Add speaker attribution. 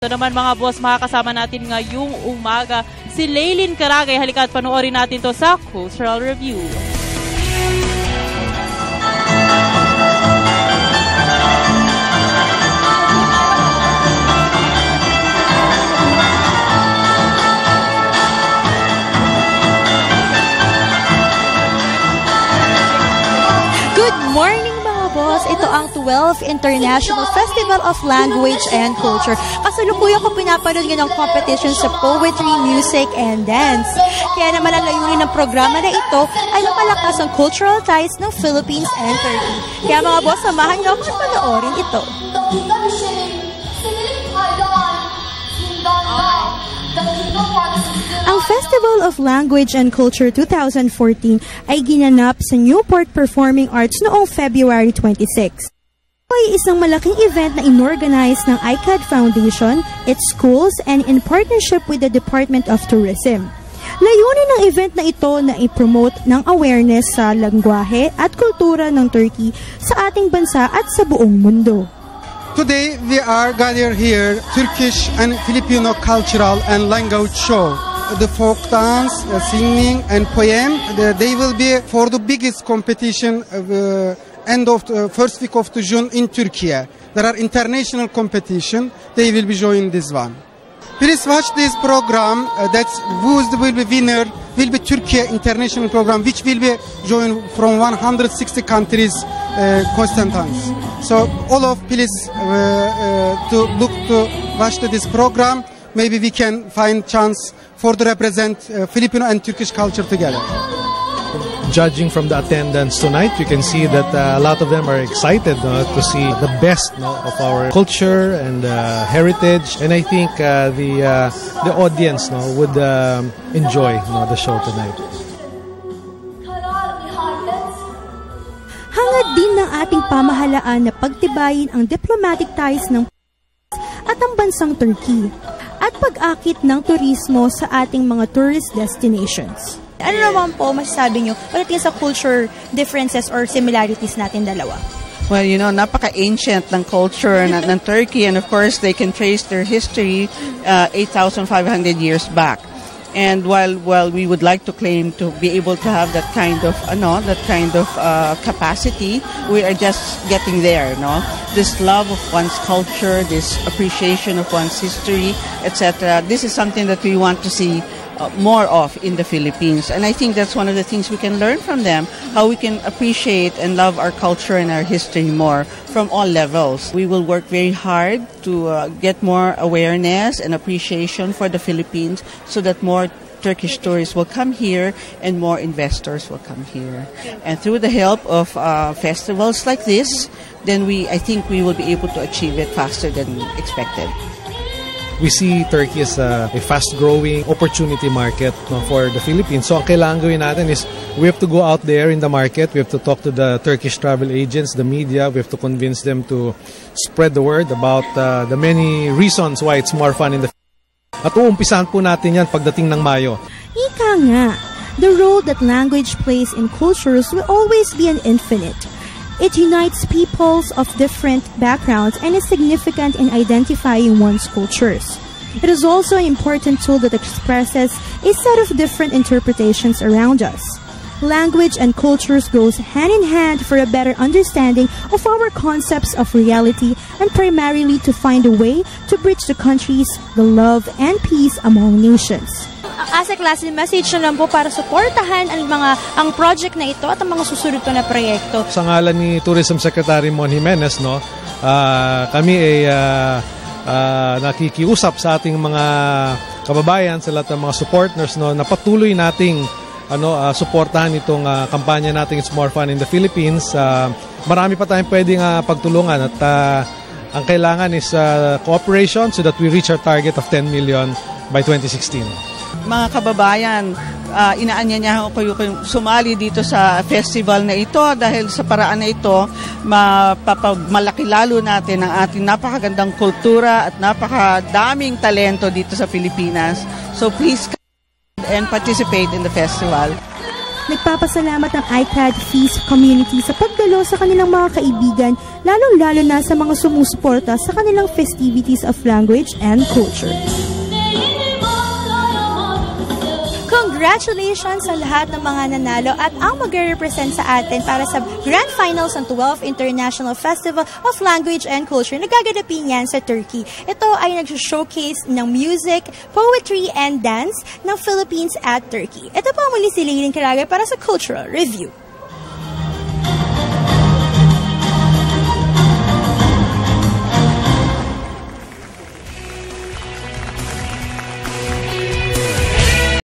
Speaker 1: Ito naman mga boss, makakasama natin ngayong umaga si Laylin Caragay. Halika at panoorin natin to sa Cultural Review.
Speaker 2: Good morning mga boss! Ito ang 12th International Festival of Language and Culture. Kasalukuyan ko pinapanood ng competition sa poetry, music, and dance. Kaya naman ang layunin ng programa na ito ay mapalakas ang cultural ties ng Philippines and Turkey. Kaya mga boss, samahan niyo ako at panoorin ito. Ang Festival of Language and Culture 2014 ay ginanap sa Newport Performing Arts noong February 26. Ito ay isang malaking event na inorganize ng ICAD Foundation, its schools, and in partnership with the Department of Tourism. Layunin ng event na ito na i-promote ng awareness sa lengguwahe at kultura ng Turkey sa ating bansa at sa buong mundo.
Speaker 3: Today we are gathered here, Turkish and Filipino cultural and language show. The folk dance, singing and poem, they will be for the biggest competition end of the first week of June in Turkey. There are international competition, they will be joining this one. Please watch this program, that's who will be winner, will be Turkey international program, which will be joined from 160 countries, Constantines. So all of please to look to watch this program. Maybe we can find chance for to represent Filipino and Turkish culture together.
Speaker 4: Judging from the attendance tonight, you can see that a lot of them are excited to see the best of our culture and heritage, and I think the audience would enjoy the show tonight.
Speaker 2: Hangad din ng ating pamahalaan na pagtibayin ang diplomatic ties ng at ang bansang Turkey at pag-akit ng turismo sa ating mga tourist destinations.
Speaker 5: Ano naman po masasabi nyo pagdating sa culture differences or similarities natin dalawa?
Speaker 6: Well, you know, napaka-ancient ng culture ng Turkey, and of course they can trace their history 8,500 years back. And while we would like to claim to be able to have that kind of capacity, we are just getting there, no? This love of one's culture, this appreciation of one's history, etc. This is something that we want to see more of in the Philippines, and I think that's one of the things we can learn from them, how we can appreciate and love our culture and our history more from all levels. We will work very hard to get more awareness and appreciation for the Philippines so that more Turkish tourists will come here and more investors will come here. And through the help of festivals like this, then I think we will be able to achieve it faster than expected.
Speaker 4: We see Turkey as a fast-growing opportunity market for the Philippines. So ang kailangan gawin natin is we have to go out there in the market. We have to talk to the Turkish travel agents, the media. We have to convince them to spread the word about the many reasons why it's more fun in the Philippines. At uumpisahan po natin yan pagdating ng Mayo.
Speaker 2: Ika nga, the role that language plays in cultures will always be an infinite. It unites peoples of different backgrounds and is significant in identifying one's cultures. It is also an important tool that expresses a set of different interpretations around us. Language and cultures goes hand in hand for a better understanding of our concepts of reality and primarily to find a way to bridge the countries, the love and peace among nations.
Speaker 5: As a class, message na lang po para suportahan ang project na ito at ang mga susunod pa na proyekto.
Speaker 4: Sa ngalan ni Tourism Secretary Mon Jimenez, kami ay nakikiusap sa ating mga kababayan, sa lahat ng mga supporters na patuloy nating suportahan itong kampanya nating It's More Fun in the Philippines. Marami pa tayong pwedeng pagtulungan at ang kailangan is cooperation so that we reach our target of 10 million by 2016.
Speaker 6: Mga kababayan, inaanyayahan ko kayo sumali dito sa festival na ito dahil sa paraan na ito, malaki lalo natin ang ating napakagandang kultura at napakadaming talento dito sa Pilipinas. So please come and participate in the festival.
Speaker 2: Nagpapasalamat ang ICAD Feast community sa pagdalo sa kanilang mga kaibigan, lalong-lalo na sa mga sumusuporta sa kanilang festivities of language and culture.
Speaker 5: Congratulations sa lahat ng mga nanalo at ang magre-represent sa atin para sa Grand Finals ng 12th International Festival of Language and Culture. Nagaganapin yan sa Turkey. Ito ay nag-showcase ng music, poetry, and dance ng Philippines at Turkey. Ito po muli si Leilin Caragay para sa Cultural Review.